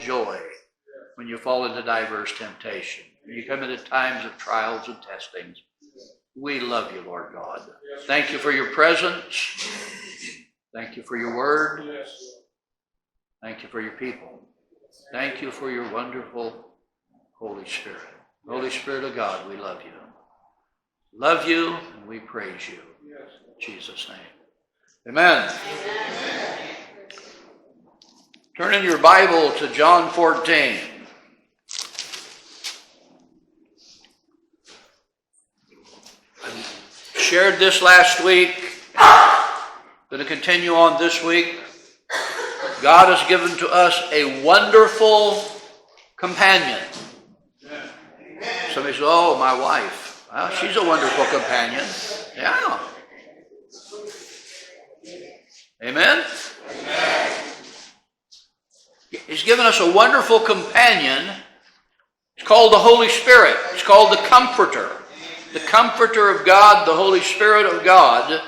joy when you fall into diverse temptation. When you come into times of trials and testings. We love you, Lord God. Thank you for your presence. Thank you for your word. Thank you for your people. Thank you for your wonderful Holy Spirit. Holy Spirit of God, we love you. Love you and we praise you. In Jesus' name. Amen. Turn in your Bible to John 14. I shared this last week. Going to continue on this week. God has given to us a wonderful companion. Somebody says, oh, my wife. Well, she's a wonderful companion. Yeah. Amen? He's given us a wonderful companion. It's called the Holy Spirit. It's called the Comforter. The Comforter of God, the Holy Spirit of God.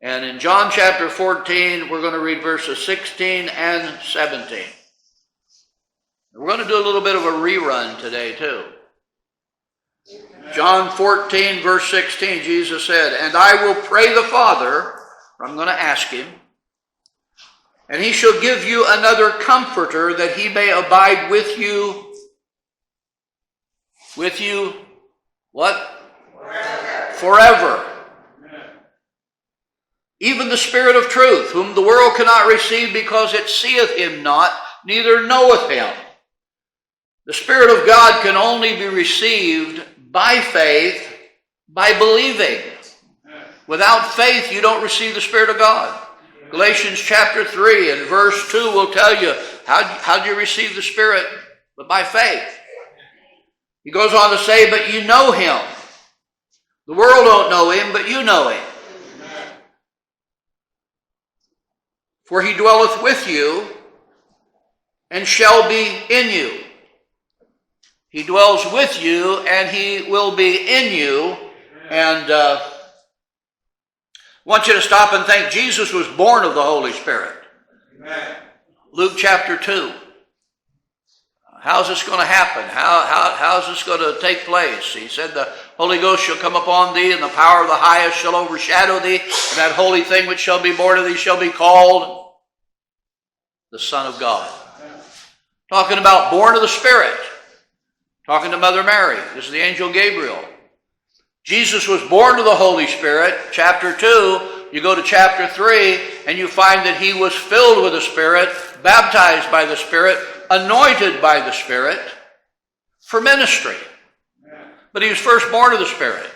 And in John chapter 14, we're going to read verses 16 and 17. We're going to do a little bit of a rerun today, too. John 14, verse 16, Jesus said, and I will pray the Father, I'm going to ask him, and he shall give you another comforter that he may abide with you. With you, what? Forever. Even the Spirit of truth, whom the world cannot receive because it seeth him not, neither knoweth him. The Spirit of God can only be received by faith, by believing. Without faith, you don't receive the Spirit of God. Galatians chapter 3 and verse 2 will tell you how do you receive the Spirit? But by faith. He goes on to say, but you know him. The world don't know him, but you know him. For he dwelleth with you and shall be in you. He dwells with you and he will be in you. And I want you to stop and think Jesus was born of the Holy Spirit. Amen. Luke chapter 2. How's this going to happen? How's this going to take place? He said the Holy Ghost shall come upon thee, and the power of the highest shall overshadow thee, and that holy thing which shall be born of thee shall be called the Son of God. Talking about born of the Spirit. Talking to Mother Mary. This is the angel Gabriel. Jesus was born of the Holy Spirit. Chapter 2, you go to chapter 3, and you find that he was filled with the Spirit, baptized by the Spirit, anointed by the Spirit for ministry. But he was first born of the Spirit.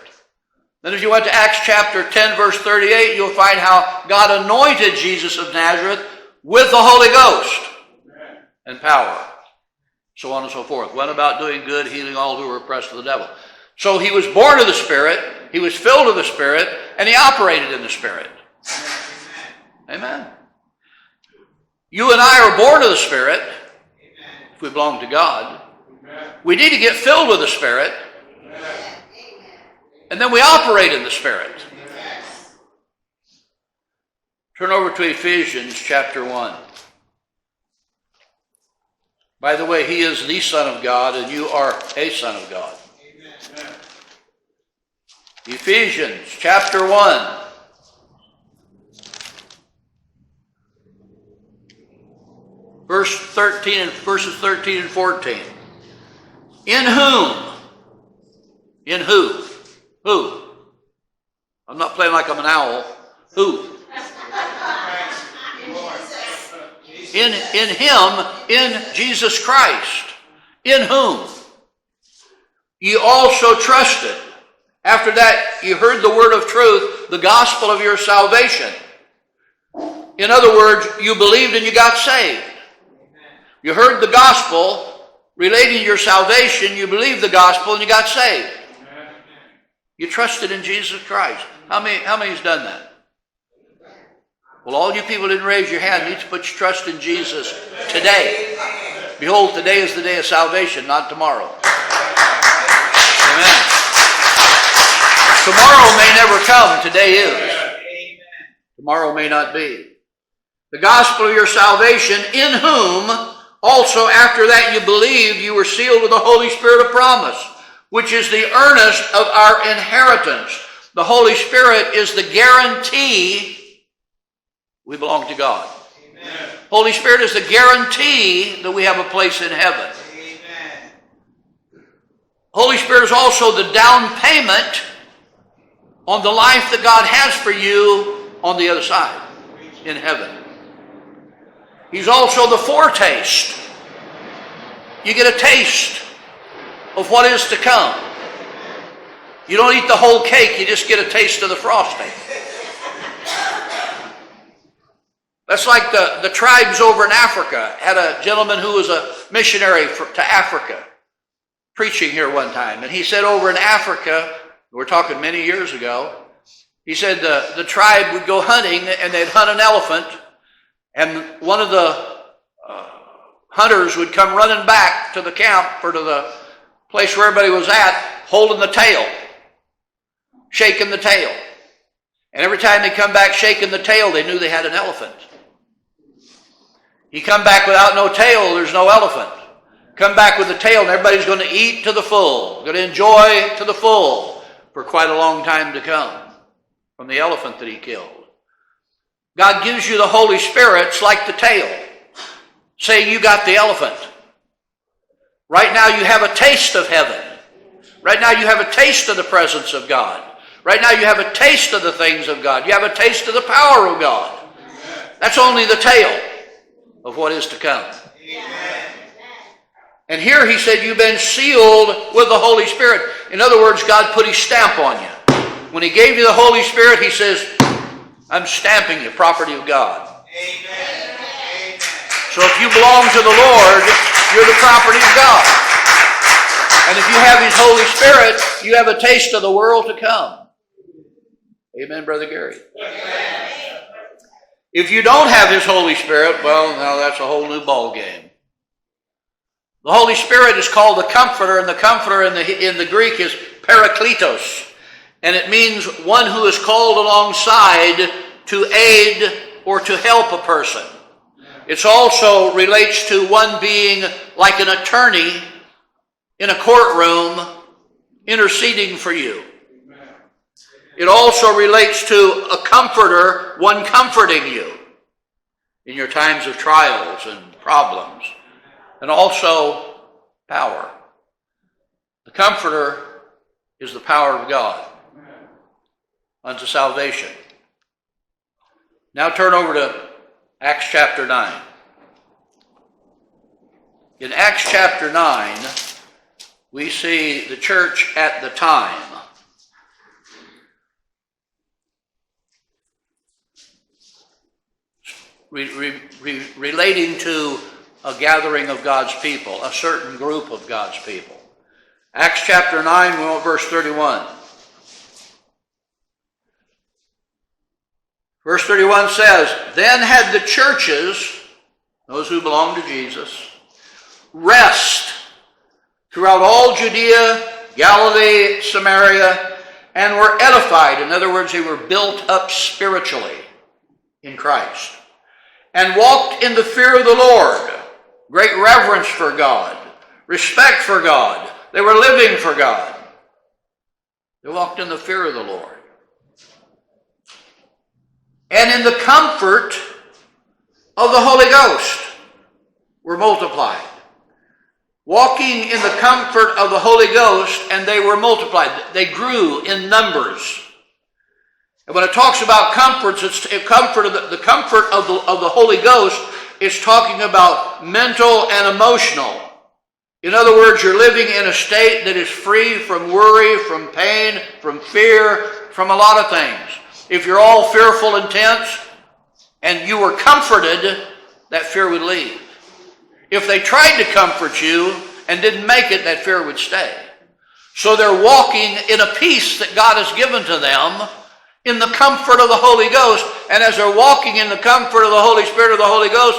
Then if you went to Acts chapter 10, verse 38, you'll find how God anointed Jesus of Nazareth with the Holy Ghost and power. So on and so forth. Went about doing good, healing all who were oppressed of the devil. So he was born of the Spirit, he was filled with the Spirit, and he operated in the Spirit. Amen. You and I are born of the Spirit, if we belong to God. We need to get filled with the Spirit, and then we operate in the Spirit. Turn over to Ephesians chapter 1. By the way, he is the Son of God, and you are a son of God. Amen. Ephesians chapter 1. Verses 13 and 14. In whom? In who? Who? I'm not playing like I'm an owl. Who? In him, in Jesus Christ, in whom ye also trusted. After that, you heard the word of truth, the gospel of your salvation. In other words, you believed and you got saved. You heard the gospel relating to your salvation, you believed the gospel and you got saved. You trusted in Jesus Christ. How many's done that? Well, all you people didn't raise your hand, need to put your trust in Jesus today. Behold, today is the day of salvation, not tomorrow. Amen. Tomorrow may never come, today is. Tomorrow may not be. The gospel of your salvation, in whom Also, after that you believed, you were sealed with the Holy Spirit of promise, which is the earnest of our inheritance. The Holy Spirit is the guarantee we belong to God. Amen. Holy Spirit is the guarantee that we have a place in heaven. Amen. Holy Spirit is also the down payment on the life that God has for you on the other side, in heaven. He's also the foretaste. You get a taste of what is to come. You don't eat the whole cake, you just get a taste of the frosting. That's like the tribes over in Africa. Had a gentleman who was a missionary to Africa preaching here one time. And he said over in Africa, we're talking many years ago, he said the tribe would go hunting and they'd hunt an elephant. And one of the hunters would come running back to the camp or to the place where everybody was at, holding the tail, shaking the tail. And every time they come back shaking the tail, they knew they had an elephant. You come back without no tail, there's no elephant. Come back with the tail, and everybody's going to eat to the full, going to enjoy to the full for quite a long time to come from the elephant that he killed. God gives you the Holy Spirit, it's like the tail. Say you got the elephant. Right now you have a taste of heaven. Right now you have a taste of the presence of God. Right now you have a taste of the things of God. You have a taste of the power of God. That's only the tail of what is to come. Amen. And here he said you've been sealed with the Holy Spirit. In other words, God put his stamp on you. When he gave you the Holy Spirit, he says, I'm stamping you, property of God. Amen. So if you belong to the Lord, you're the property of God. And if you have his Holy Spirit, you have a taste of the world to come. Amen, Brother Gary. Amen. If you don't have his Holy Spirit, well, now that's a whole new ball game. The Holy Spirit is called the Comforter, and the Comforter in the Greek is parakletos. And it means one who is called alongside to aid or to help a person. It also relates to one being like an attorney in a courtroom interceding for you. It also relates to a comforter, one comforting you in your times of trials and problems. And also power. The Comforter is the power of God unto salvation. Now turn over to Acts chapter 9. In Acts chapter 9, we see the church at the time. Relating to a gathering of God's people, a certain group of God's people. Acts chapter 9, verse 31. Verse 31 says, Then had the churches, those who belong to Jesus, rest throughout all Judea, Galilee, Samaria, and were edified. In other words, they were built up spiritually in Christ. And walked in the fear of the Lord. Great reverence for God. Respect for God. They were living for God. They walked in the fear of the Lord. And in the comfort of the Holy Ghost were multiplied. Walking in the comfort of the Holy Ghost, and they were multiplied. They grew in numbers. And when it talks about comforts, it's the comfort of the Holy Ghost. It's talking about mental and emotional. In other words, you're living in a state that is free from worry, from pain, from fear, from a lot of things. If you're all fearful and tense, and you were comforted, that fear would leave. If they tried to comfort you and didn't make it, that fear would stay. So they're walking in a peace that God has given to them in the comfort of the Holy Ghost. And as they're walking in the comfort of the Holy Spirit of the Holy Ghost,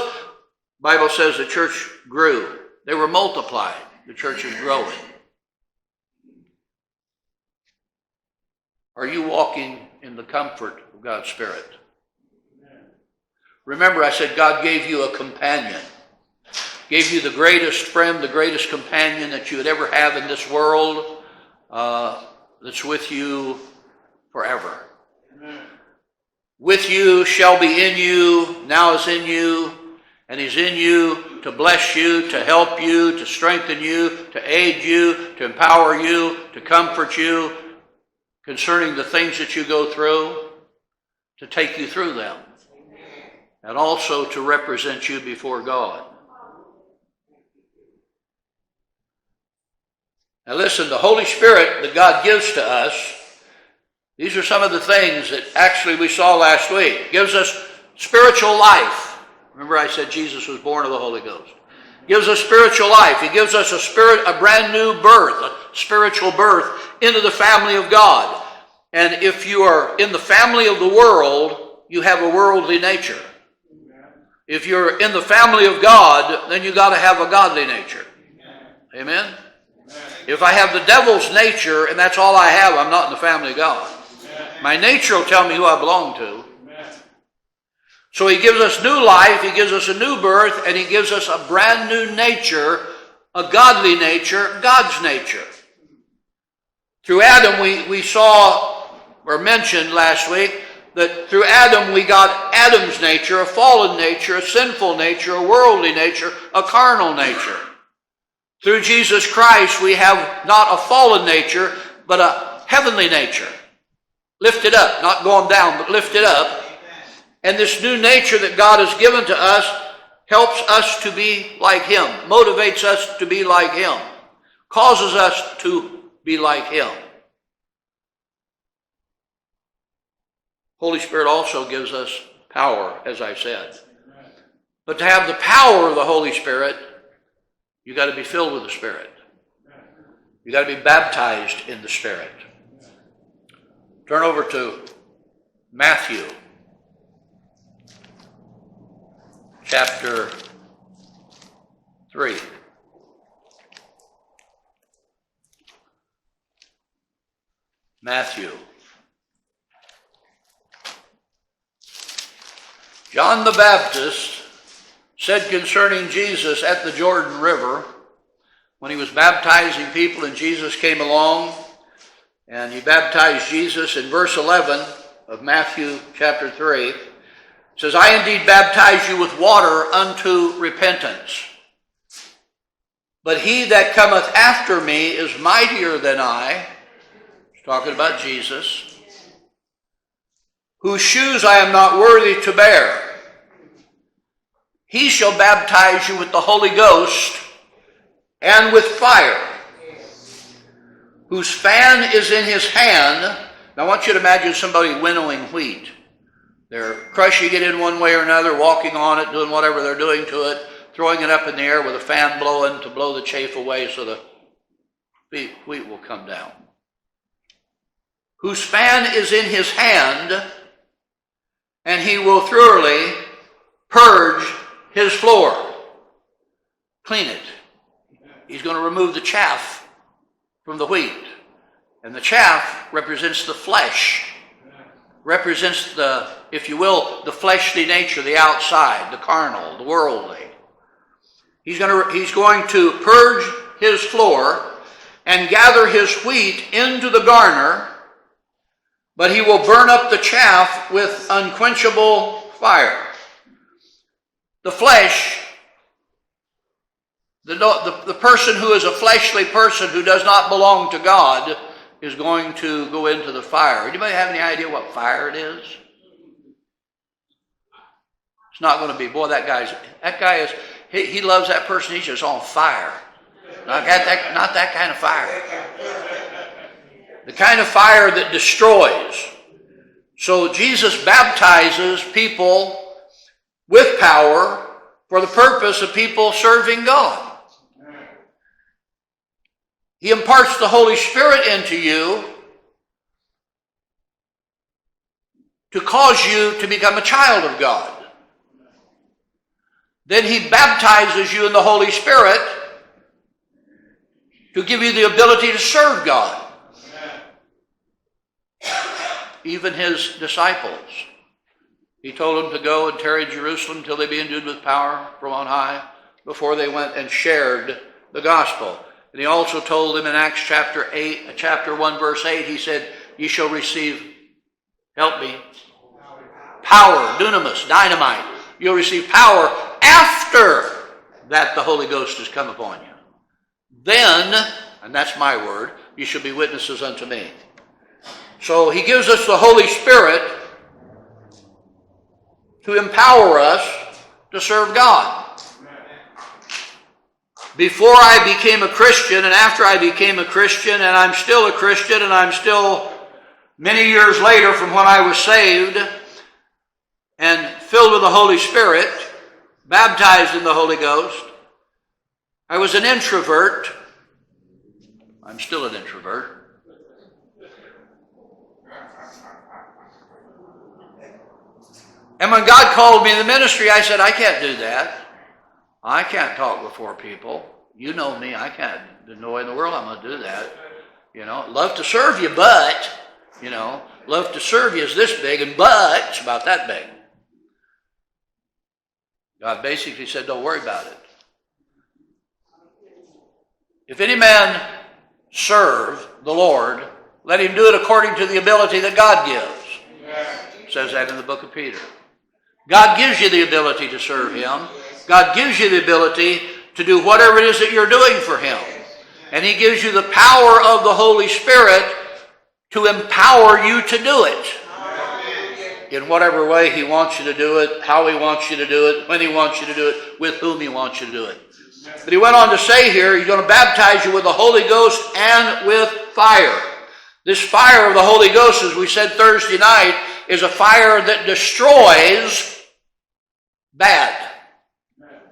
the Bible says the church grew. They were multiplied. The church is growing. Are you walking in the comfort of God's Spirit? Remember, I said God gave you a companion. gave you the greatest friend, the greatest companion that you would ever have in this world, that's with you forever. Amen. With you, shall be in you, now is in you, and he's in you to bless you, to help you, to strengthen you, to aid you, to empower you, to comfort you concerning the things that you go through, to take you through them, and also to represent you before God. Now listen, the Holy Spirit that God gives to us, these are some of the things that actually we saw last week. It gives us spiritual life. Remember I said Jesus was born of the Holy Ghost. Gives us spiritual life. He gives us a brand new birth, a spiritual birth into the family of God. And if you are in the family of the world, you have a worldly nature. If you're in the family of God, then you got to have a godly nature. Amen? If I have the devil's nature and that's all I have, I'm not in the family of God. My nature will tell me who I belong to. So he gives us new life, he gives us a new birth, and he gives us a brand new nature, a godly nature, God's nature. Through Adam, we saw, or mentioned last week, that through Adam we got Adam's nature, a fallen nature, a sinful nature, a worldly nature, a carnal nature. Through Jesus Christ we have not a fallen nature, but a heavenly nature. Lifted up, not going down, but lifted up. And this new nature that God has given to us helps us to be like him, motivates us to be like him, causes us to be like him. Holy Spirit also gives us power, as I said. But to have the power of the Holy Spirit, you got to be filled with the Spirit. You got to be baptized in the Spirit. Turn over to Matthew chapter 3. Matthew. John the Baptist said concerning Jesus at the Jordan River, when he was baptizing people and Jesus came along, and he baptized Jesus in verse 11 of Matthew chapter 3, it says, I indeed baptize you with water unto repentance. But he that cometh after me is mightier than I, he's talking about Jesus, whose shoes I am not worthy to bear. He shall baptize you with the Holy Ghost and with fire, whose fan is in his hand. Now I want you to imagine somebody winnowing wheat. They're crushing it in one way or another, walking on it, doing whatever they're doing to it, throwing it up in the air with a fan blowing to blow the chaff away so the wheat will come down. Whose fan is in his hand, and he will thoroughly purge his floor. Clean it. He's going to remove the chaff from the wheat. And the chaff represents the flesh. Represents the, if you will, the fleshly nature, the outside, the carnal, the worldly. He's going to purge his floor and gather his wheat into the garner, but he will burn up the chaff with unquenchable fire. The flesh, the person who is a fleshly person who does not belong to God is going to go into the fire. Anybody have any idea what fire it is? It's not going to be, boy, that guy is, he loves that person, he's just on fire. Not that kind of fire. The kind of fire that destroys. So Jesus baptizes people with power for the purpose of people serving God. He imparts the Holy Spirit into you to cause you to become a child of God. Then he baptizes you in the Holy Spirit to give you the ability to serve God. Even his disciples. He told them to go and tarry in Jerusalem until they be endued with power from on high. before they went and shared the gospel. And he also told them in Acts chapter 1, verse 8, he said, "Ye shall receive," help me, "power," dunamis, dynamite. You'll receive power after that the Holy Ghost has come upon you. Then, and that's my word, you shall be witnesses unto me. So he gives us the Holy Spirit to empower us to serve God. Before I became a Christian and after I became a Christian, and I'm still a Christian, and I'm still many years later from when I was saved and filled with the Holy Spirit, baptized in the Holy Ghost, I was an introvert. I'm still an introvert. And when God called me to the ministry, I said, I can't do that. I can't talk before people. You know me, I can't. There's no way in the world I'm going to do that. Love to serve you, but, love to serve you is this big, and but it's about that big. God basically said, don't worry about it. If any man serve the Lord, let him do it according to the ability that God gives. It says that in the book of Peter. God gives you the ability to serve him. God gives you the ability to do whatever it is that you're doing for him. And he gives you the power of the Holy Spirit to empower you to do it. In whatever way he wants you to do it, how he wants you to do it, when he wants you to do it, with whom he wants you to do it. But he went on to say here, he's going to baptize you with the Holy Ghost and with fire. This fire of the Holy Ghost, as we said Thursday night, is a fire that destroys bad,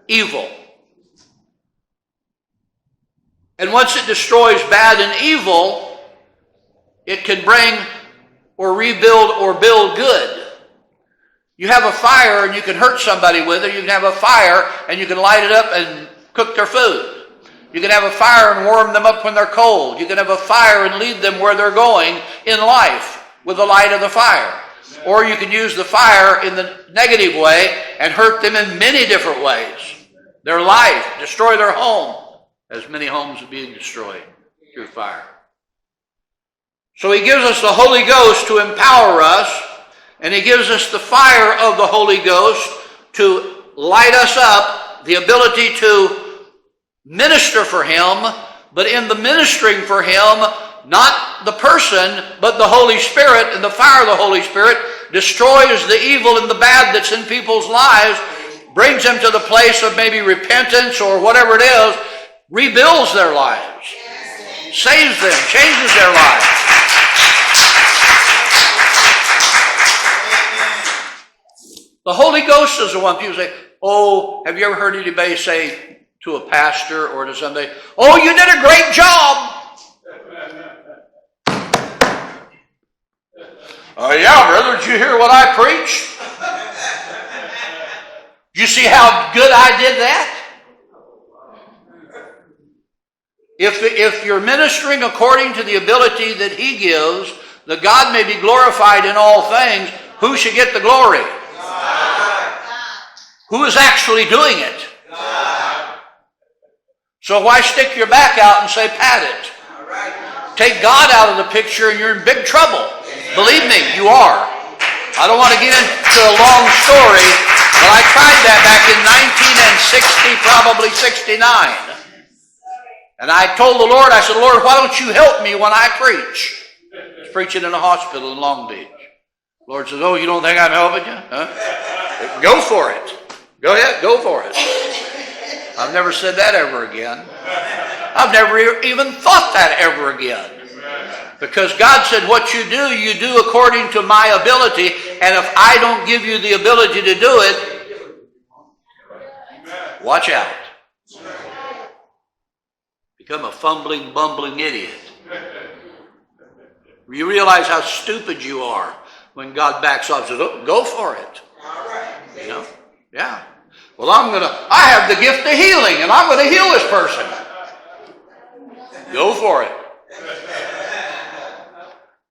evil. And once it destroys bad and evil, it can bring or rebuild or build good. You have a fire and you can hurt somebody with it. You can have a fire and you can light it up and cook their food. You can have a fire and warm them up when they're cold. You can have a fire and lead them where they're going in life with the light of the fire. Or you can use the fire in the negative way and hurt them in many different ways. Their life, destroy their home, as many homes are being destroyed through fire. So he gives us the Holy Ghost to empower us, and he gives us the fire of the Holy Ghost to light us up, the ability to minister for him, but in the ministering for him, not the person, but the Holy Spirit, and the fire of the Holy Spirit destroys the evil and the bad that's in people's lives, brings them to the place of maybe repentance or whatever it is, rebuilds their lives, saves them, changes their lives. The Holy Ghost is the one. People say, oh, have you ever heard anybody say to a pastor or to somebody, oh, you did a great job. Oh, yeah, brother, did you hear what I preached? Did you see how good I did that? If you're ministering according to the ability that he gives, that God may be glorified in all things, who should get the glory? God. Who is actually doing it? God. So why stick your back out and say, pat it? Take God out of the picture and you're in big trouble. Believe me, you are. I don't want to get into a long story, but I tried that back in 1960, probably 69. And I told the Lord, I said, Lord, why don't you help me when I preach? I was preaching in a hospital in Long Beach. The Lord says, oh, you don't think I'm helping you? Huh? Go for it. Go ahead, go for it. I've never said that ever again. I've never even thought that ever again. Because God said, what you do according to my ability, and if I don't give you the ability to do it, watch out. Become a fumbling, bumbling idiot. You realize how stupid you are when God backs off and says, oh, go for it. You know? Yeah. Well, I have the gift of healing, and I'm going to heal this person. Go for it.